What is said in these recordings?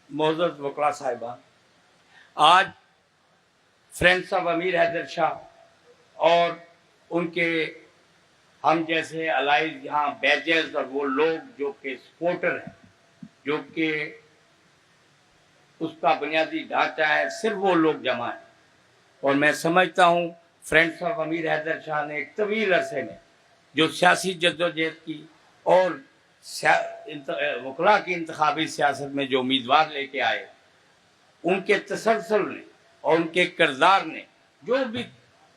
मोअज़्ज़ज़ वकला साहिबान, आज फ्रेंड्स ऑफ अमीर हैदर शाह और उनके हम जैसे अलाइज यहाँ बैचेस और वो लोग जो कि सपोर्टर हैं, जो कि उसका बुनियादी ढांचा है, सिर्फ वो लोग जमा हैं। और मैं समझता हूँ फ्रेंड्स ऑफ अमीर हैदर शाह ने एक तवील अरसे में जो सियासी जद्दोजहद की और वकला की इंतखाबी सियासत में जो उम्मीदवार लेके आए, उनके तसलसल ने और उनके किरदार ने जो भी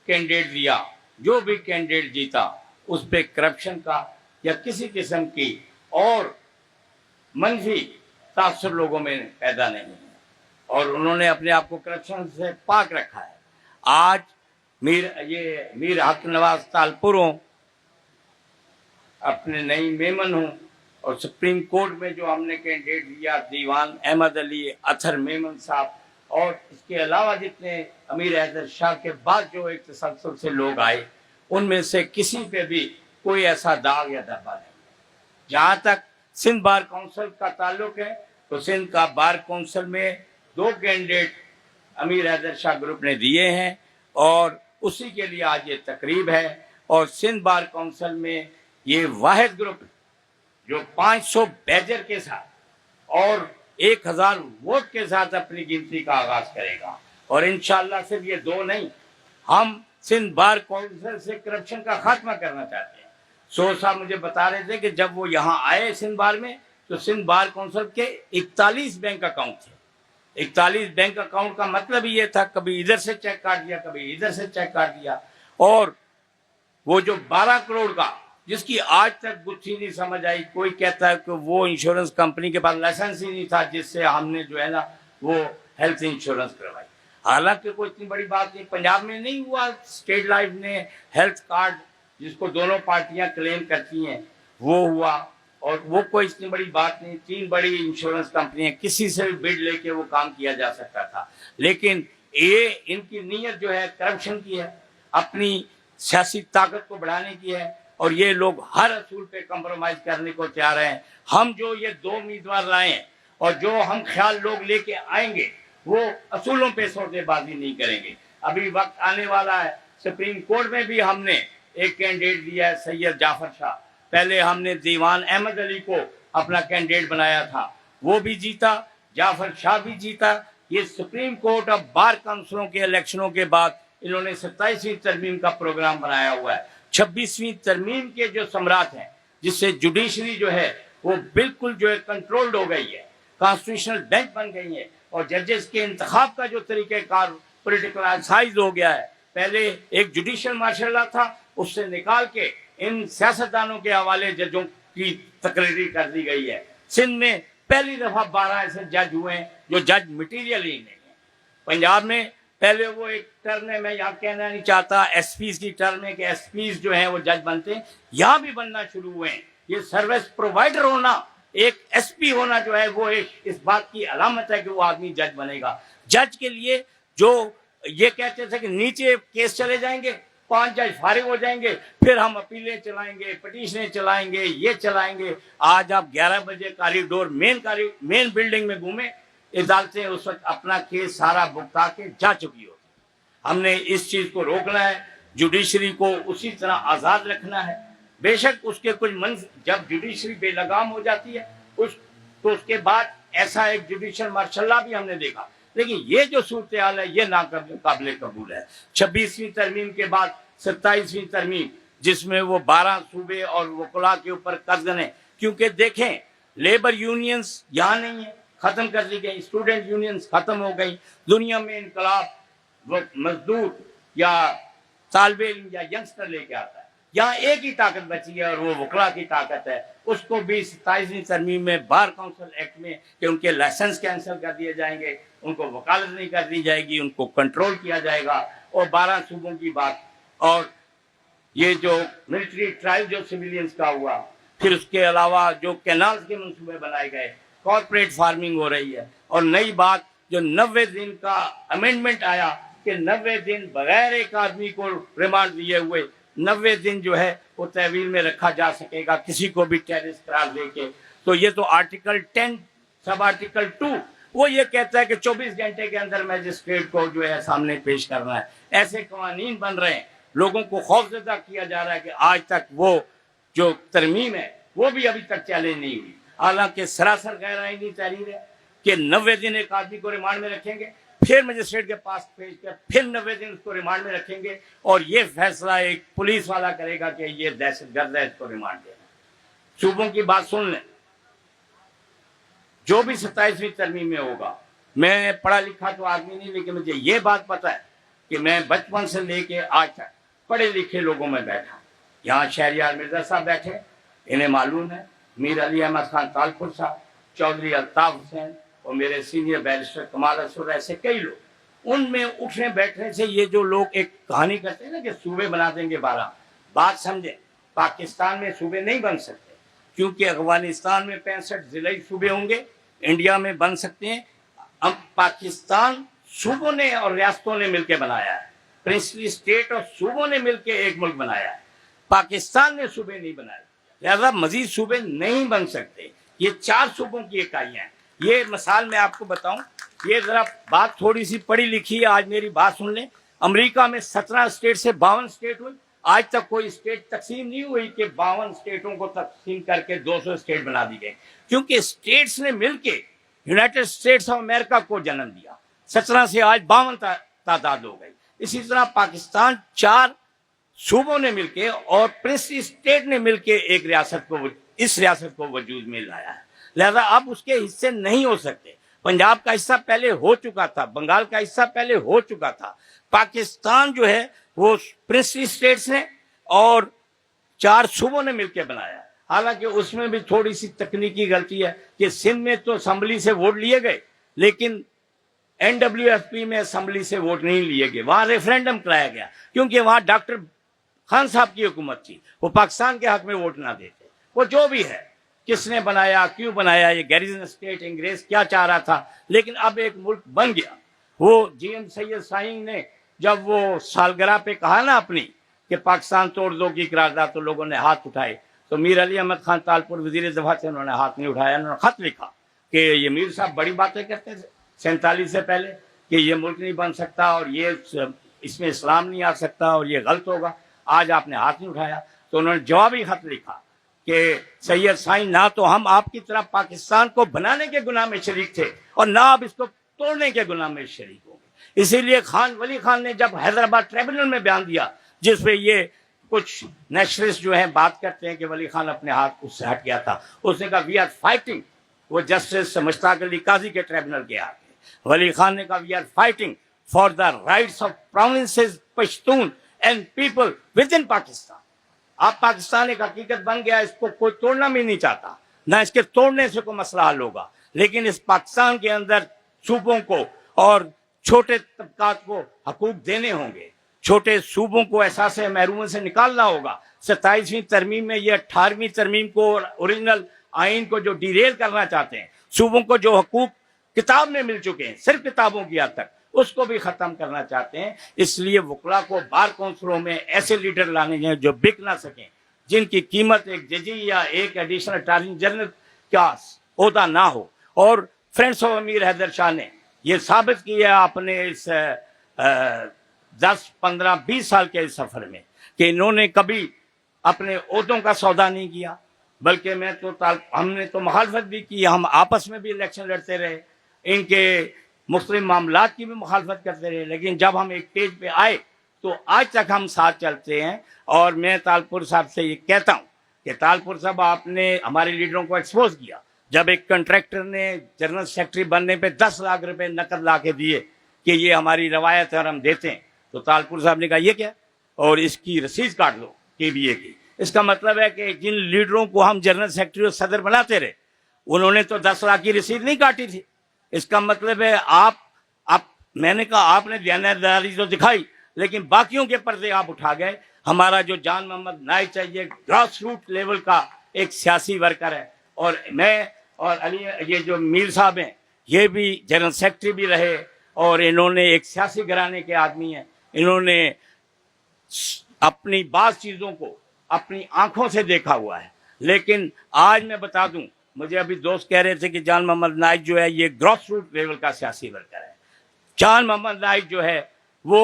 कैंडिडेट दिया, जो भी कैंडिडेट जीता, उस पर करप्शन का या किसी किस्म की और मनफी तासुर लोगों में पैदा नहीं है और उन्होंने अपने आप को करप्शन से पाक रखा है। आज मीर हक नवाज तालपुरों, अपने नई मेमन हूँ और सुप्रीम कोर्ट में जो हमने कैंडिडेट दिया दीवान अहमद अली अथर मेमन साहब, और इसके अलावा जितने अमीर हैदर शाह के बाद जो एक तसलसल से लोग आए, उनमें से किसी पे भी कोई ऐसा दाग या धब्बा नहीं। जहाँ तक सिंध बार काउंसिल का ताल्लुक है तो सिंध का बार काउंसिल में 2 कैंडिडेट अमीर हैदर शाह ग्रुप ने दिए हैं और उसी के लिए आज ये तकरीब है। और सिंध बार काउंसिल में ये वाहिद ग्रुप जो 500 बैजर के साथ और 1000 वोट के साथ अपनी गिनती का आगाज करेगा। और इंशाअल्लाह सिर्फ ये 2 नहीं, हम सिंध बार काउंसिल से करप्शन का खात्मा करना चाहते हैं। सो साहब मुझे बता रहे थे कि जब वो यहाँ आए सिंध बार में तो सिंध बार काउंसिल के 41 बैंक अकाउंट थे। 41 बैंक अकाउंट का मतलब ये था कभी इधर से चेक काट दिया, कभी इधर से चेक काट दिया। और वो जो 12 करोड़ का, जिसकी आज तक गुत्थी नहीं समझ आई, कोई कहता है कि वो इंश्योरेंस कंपनी के पास लाइसेंस ही नहीं था जिससे हमने जो है ना वो हेल्थ इंश्योरेंस करवाई। हालांकि कोई इतनी बड़ी बात नहीं, पंजाब में नहीं हुआ, स्टेट लाइफ ने हेल्थ कार्ड जिसको दोनों पार्टियां क्लेम करती हैं वो हुआ, और वो कोई इतनी बड़ी बात नहीं। 3 बड़ी इंश्योरेंस कंपनियां, किसी से भी बिड लेके वो काम किया जा सकता था। लेकिन ये इनकी नीयत जो है करप्शन की है, अपनी सियासी ताकत को बढ़ाने की है, और ये लोग हर असूल पे कंप्रोमाइज करने को तैयार हैं। हम जो ये 2 उम्मीदवार लाए हैं और जो हम ख्याल लोग लेके आएंगे वो असूलों पे सौदेबाजी नहीं करेंगे। अभी वक्त आने वाला है, सुप्रीम कोर्ट में भी हमने एक कैंडिडेट दिया है, सैयद जाफर शाह। पहले हमने दीवान अहमद अली को अपना कैंडिडेट बनाया था, वो भी जीता, जाफर शाह भी जीता। ये सुप्रीम कोर्ट अब बार काउंसिलों के इलेक्शनों के बाद इन्होंने 27वीं तरमीम का प्रोग्राम बनाया हुआ है। 26वीं तरमीम के जो सम्राट हैं, जिससे जुडिशरी जो है वो बिल्कुल जो है कंट्रोल्ड हो गई है, कॉन्स्टिट्यूशनल बेंच बन गई है, और जजेस के इंतखाब का जो तरीक़ेकार पोलिटिकलाइज हो गया है। पहले एक जुडिशल मार्शल था, उससे निकाल के इन सियासतदानों के हवाले जजों की तकरीरी कर दी गई है। सिंध में पहली दफा 12 ऐसे जज हुए हैं जो जज मटीरियल ही नहीं है। पंजाब में पहले वो एक टर्म है, मैं यहाँ कहना नहीं चाहता, एसपीज की टर्म है कि एसपीज जो हैं वो जज बनते हैं, यहाँ भी बनना शुरू हुए हैं। ये सर्विस प्रोवाइडर होना, एक एसपी होना जो है वो एक इस बात की अलामत है कि वो आदमी जज बनेगा। जज के लिए जो ये कहते थे कि नीचे केस चले जाएंगे, 5 जज फारिग हो जाएंगे, फिर हम अपीलें चलाएंगे, पटिशनें चलाएंगे, ये चलाएंगे। आज आप 11 बजे कॉरिडोर मेन बिल्डिंग में घूमे, अदालतें उस वक्त अपना केस सारा भुगता के जा चुकी होती। हमने इस चीज को रोकना है, जुडिशरी को उसी तरह आजाद रखना है। बेशक उसके कुछ जब जुडिशरी बेलगाम हो जाती है तो उसके बाद ऐसा एक जुडिशल मार्शल भी हमने देखा, लेकिन ये जो सूरत हाल है ये नाकाबिल कबूल है। 26वीं तरमीम के बाद 27वीं तरमीम, जिसमें वो 12 सूबे और वकला के ऊपर कर्ज है, क्योंकि देखें लेबर यूनियंस यहाँ नहीं है, खत्म कर दी गई, स्टूडेंट यूनियंस खत्म हो गई। दुनिया में इनकलाब वो मजदूर या तालिबे इल्म या यंगस्टर लेके आता है, यहाँ एक ही ताकत बची है और वो वकला की ताकत है। उसको भी 27वीं तरमीम में बार काउंसिल एक्ट में कि उनके लाइसेंस कैंसिल कर दिए जाएंगे, उनको वकालत नहीं कर दी जाएगी, उनको कंट्रोल किया जाएगा। और 12 सूबों की बात, और ये जो मिलिट्री ट्रायल जो सिविलियंस का हुआ, फिर उसके अलावा जो कैनाल्स के मंसूबे बनाए गए, कॉर्पोरेट फार्मिंग हो रही है। और नई बात जो 90 दिन का अमेंडमेंट आया कि 90 दिन बगैर एक आदमी को रिमांड दिए हुए 90 दिन जो है वो तहवील में रखा जा सकेगा किसी को भी टेररिस्ट करार देके। तो ये तो आर्टिकल 10 सब आर्टिकल 2 وہ یہ کہتا ہے کہ 24 گھنٹے کے اندر مجسٹریٹ کو جو ہے سامنے پیش کرنا ہے. ایسے قوانین بن رہے ہیں, لوگوں کو خوفزدہ کیا جا رہا ہے کہ آج تک وہ جو ترمیم ہے وہ بھی ابھی تک چیلنج نہیں ہوئی, حالانکہ سراسر غیر آئینی تحریر ہے کہ 90 دن ایک آدمی کو ریمانڈ میں رکھیں گے, پھر مجسٹریٹ کے پاس پیش کر پھر 90 دن اس کو ریمانڈ میں رکھیں گے, اور یہ فیصلہ ایک پولیس والا کرے گا کہ یہ دہشت گرد ہے, اس کو ریمانڈ دینا. صوبوں کی بات سن لیں, جو بھی 27ویں ترمیم میں ہوگا, میں پڑھا لکھا تو آدمی نہیں, لیکن مجھے یہ بات پتا ہے کہ میں بچپن سے لے کے آج تک پڑھے لکھے لوگوں میں بیٹھا. یہاں شہریار مرزا صاحب بیٹھے, انہیں معلوم ہے, میر علی احمد خان تالپور صاحب, چودھری الطاف حسین اور میرے سینئر بیرسٹر کمال اسد, ایسے کئی لوگ. ان میں اٹھنے بیٹھنے سے یہ جو لوگ ایک کہانی کرتے ہیں نا کہ صوبے بنا دیں گے 12, بات سمجھیں, پاکستان میں صوبے نہیں بن سکتے, کیونکہ افغانستان میں 65 ضلعی صوبے ہوں گے, انڈیا میں بن سکتے ہیں. اب پاکستان صوبوں نے اور ریاستوں نے مل کے بنایا ہے, پرنسلی اسٹیٹ اور صوبوں نے مل کے ایک ملک بنایا ہے, پاکستان نے صوبے نہیں بنائے, لہذا مزید صوبے نہیں بن سکتے. یہ 4 صوبوں کی اکائیاں ہیں. یہ مثال میں آپ کو بتاؤں, یہ ذرا بات تھوڑی سی پڑھی لکھی ہے, آج میری بات سن لیں. امریکہ میں 17 اسٹیٹ سے 52 اسٹیٹ ہوئی, آج تک کوئی اسٹیٹ تقسیم نہیں ہوئی کہ 52 اسٹیٹوں کو تقسیم کر کے 200 اسٹیٹ بنا دی گئے, کیونکہ اسٹیٹس نے مل کے یونائٹڈ اسٹیٹس آف امریکہ کو جنم دیا. 17 سے آج 52 تعداد ہو گئی. اسی طرح پاکستان 4 صوبوں نے مل کے اور پرنسلی اسٹیٹ نے مل کے ایک ریاست کو, اس ریاست کو وجود میں لایا ہے. لہذا اب اس کے حصے نہیں ہو سکتے. پنجاب کا حصہ پہلے ہو چکا تھا, بنگال کا حصہ پہلے ہو چکا تھا. پاکستان جو ہے وہ پرنسلی اسٹیٹس نے اور 4 صوبوں نے مل کے بنایا. حالانکہ اس میں بھی تھوڑی سی تکنیکی غلطی ہے کہ سندھ میں تو اسمبلی سے ووٹ لیے گئے, لیکن NWFP میں اسمبلی سے ووٹ نہیں لیے گئے, وہاں ریفرینڈم کرایا گیا, کیونکہ وہاں ڈاکٹر خان صاحب کی حکومت تھی, وہ پاکستان کے حق میں ووٹ نہ دیتے. وہ جو بھی ہے, کس نے بنایا, کیوں بنایا, یہ گیریزن اسٹیٹ انگریز کیا چاہ رہا تھا, لیکن اب ایک ملک بن گیا. وہ GM سید شاہین نے جب وہ سالگرہ پہ کہا نا اپنی کہ پاکستان توڑ دو کی قرارداد, تو لوگوں نے ہاتھ اٹھائے. تو میر علی احمد خان تالپور وزیر دفاع تھے, انہوں نے ہاتھ نہیں اٹھایا, انہوں نے خط لکھا کہ یہ میر صاحب بڑی باتیں کرتے تھے 47 سے پہلے کہ یہ ملک نہیں بن سکتا اور یہ اس میں اسلام نہیں آ سکتا اور یہ غلط ہوگا, آج آپ نے ہاتھ نہیں اٹھایا. تو انہوں نے جوابی خط لکھا کہ سید شاہین, نہ تو ہم آپ کی طرح پاکستان کو بنانے کے گناہ میں شریک تھے اور نہ آپ اس کو توڑنے کے گناہ میں شریک ہوں گے. اسی لیے ولی خان نے جب حیدرآباد ٹریبونل میں بیان دیا, جس پہ یہ کچھ نیشنلسٹ جو ہیں بات کرتے ہیں کہ ولی خان اپنے ہاتھ اس سے ہٹ گیا تھا, اس نے کہا وی آر فائٹنگ, وہ جسٹس مشتاق علی قاضی کے ٹریبونل کے آگے. ولی خان نے کہا we are fighting for the rights of provinces Pashtun and people within Pakistan. آپ پاکستان ایک حقیقت بن گیا, اس کو کوئی توڑنا بھی نہیں چاہتا, نہ اس کے توڑنے سے کوئی مسئلہ حل ہوگا, لیکن اس پاکستان کے اندر صوبوں کو اور چھوٹے طبقات کو حقوق دینے ہوں گے, چھوٹے صوبوں کو احساس محرومی سے نکالنا ہوگا. 27ویں ترمیم میں یہ 18ویں ترمیم کو اور اوریجنل آئین کو جو ڈیریل کرنا چاہتے ہیں, صوبوں کو جو حقوق کتاب میں مل چکے ہیں صرف کتابوں کی حد تک, اس کو بھی ختم کرنا چاہتے ہیں. اس لیے وکلا کو بار کونسلوں میں ایسے لیڈر لانے ہیں جو بک نہ سکیں, جن کی قیمت ایک ججی یا ایک ایڈیشنل اٹارنی جنرل کا عہدہ نہ ہو. اور فرینڈس آف امیر حیدر شاہ نے یہ ثابت کیا اپنے اس 10, 15, 20 سال کے اس سفر میں کہ انہوں نے کبھی اپنے عہدوں کا سودا نہیں کیا, بلکہ ہم نے تو مخالفت بھی کی, ہم آپس میں بھی الیکشن لڑتے رہے, ان کے مختلف معاملات کی بھی مخالفت کرتے رہے, لیکن جب ہم ایک پیج پہ آئے تو آج تک ہم ساتھ چلتے ہیں. اور میں تالپور صاحب سے یہ کہتا ہوں کہ تالپور صاحب آپ نے ہمارے لیڈروں کو ایکسپوز کیا. جب ایک کنٹریکٹر نے جنرل سیکرٹری بننے پہ 10 لاکھ روپے نقد لا کے دیے کہ یہ ہماری روایت ہے اور ہم دیتے ہیں, تو تالپور صاحب نے کہا یہ کیا, اور اس کی رسید کاٹ دو KBA کی. اس کا مطلب ہے کہ جن لیڈروں کو ہم جنرل سیکرٹری اور صدر بناتے رہے, انہوں نے تو 10 لاکھ کی رسید نہیں کاٹی تھی. اس کا مطلب ہے میں نے کہا آپ نے دیانتداری تو دکھائی, لیکن باقیوں کے پردے آپ اٹھا گئے. ہمارا جو جان محمد نائک چاہیے گراس روٹ لیول کا ایک سیاسی ورکر ہے, اور میں اور علی یہ جو میر صاحب ہیں یہ بھی جنرل سیکرٹری بھی رہے, اور انہوں نے ایک سیاسی گھرانے کے آدمی ہیں. انہوں نے اپنی بعض چیزوں کو اپنی آنکھوں سے دیکھا ہوا ہے. لیکن آج میں بتا دوں मुझे अभी दोस्त कह रहे थे कि जान मोहम्मद नाइक जो है ये ग्रॉस रूट लेवल का सियासी वर्कर है। जान मोहम्मद नाइक जो है वो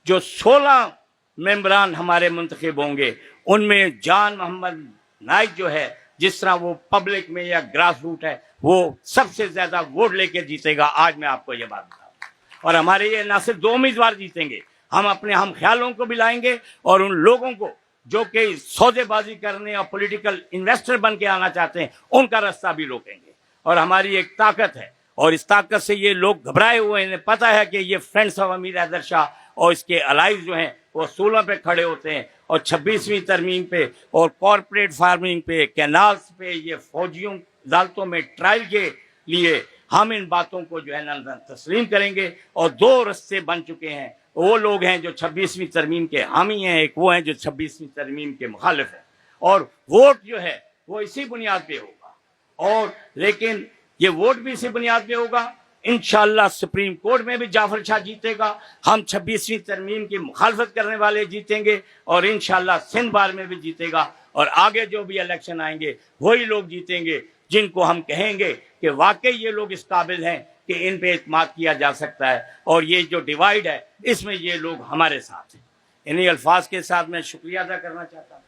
जो 16 मेंबरान हमारे मुंतखब होंगे उनमें जान मोहम्मद नाइक जो है जिस तरह वो पब्लिक में या ग्रास रूट है वो सबसे ज्यादा वोट लेके जीतेगा। आज मैं आपको ये बात बता रहा हूं। और हमारे ये ना सिर्फ 2 उम्मीदवार जीतेंगे, हम अपने हम ख्यालों को भी लाएंगे और उन लोगों को जो कि सौदेबाजी करने और पॉलिटिकल इन्वेस्टर बन के आना चाहते हैं उनका रास्ता भी रोकेंगे। और हमारी एक ताकत है और इस ताकत से ये लोग घबराए हुए हैं। इन्हें पता है कि ये फ्रेंड्स ऑफ अमीर हैदर शाह और इसके अलाइज जो हैं वो असूलों पे खड़े होते हैं और 26वीं तरमीम पे और कॉरपोरेट फार्मिंग पे, कैनाल्स पे, ये फौजियों अदालतों में ट्रायल के लिए हम इन बातों को जो है ना तस्लीम करेंगे। और 2 रस्ते बन चुके हैं। वो लोग हैं जो 26वीं तरमीम के हामी हैं, एक वो हैं जो 26वीं तरमीम के मुखालिफ हैं। और वोट जो है वो इसी बुनियाद पे होगा। और लेकिन ये वोट भी इसी बुनियाद पे होगा। इंशाअल्लाह सुप्रीम कोर्ट में भी जाफर शाह जीतेगा, हम 26वीं तरमीम की मुखालफत करने वाले जीतेंगे और इंशाअल्लाह सिंध बार में भी जीतेगा। और आगे जो भी इलेक्शन आएंगे वही लोग जीतेंगे जिनको हम कहेंगे कि वाकई ये लोग इस काबिल हैं कि इन पे इत्माद किया जा सकता है। और ये जो डिवाइड है इसमें ये लोग हमारे साथ हैं। इन्हीं अल्फाज के साथ मैं शुक्रिया अदा करना चाहता हूँ।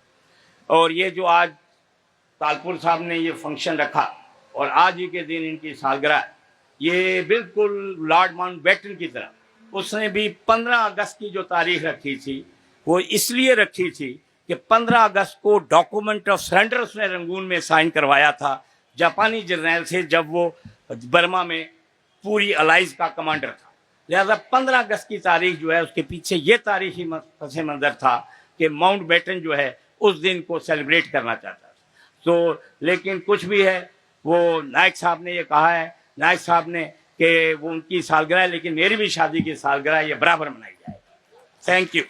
और ये जो आज तालपुर साहब ने ये फंक्शन रखा और आज ही के दिन इनकी सालगिरह, ये बिल्कुल लॉर्ड माउंटबेटन की तरह उसने भी 15 अगस्त की जो तारीख रखी थी वो इसलिए रखी थी कि 15 अगस्त को डॉक्यूमेंट ऑफ सरेंडर उसने रंगून में साइन करवाया था जापानी जर्नैल से, जब वो बर्मा में पूरी अलाइज का कमांडर था। लिहाजा 15 अगस्त की तारीख जो है उसके पीछे ये तारीखी पस मंजर था कि माउंटबेटन जो है उस दिन को सेलिब्रेट करना चाहता था। तो लेकिन कुछ भी है, वो नाइक साहब ने ये कहा है, नाइक साहब ने, कि वो उनकी सालगिरह, लेकिन मेरी भी शादी की सालगिरह ये बराबर मनाई जाएगी। Thank you.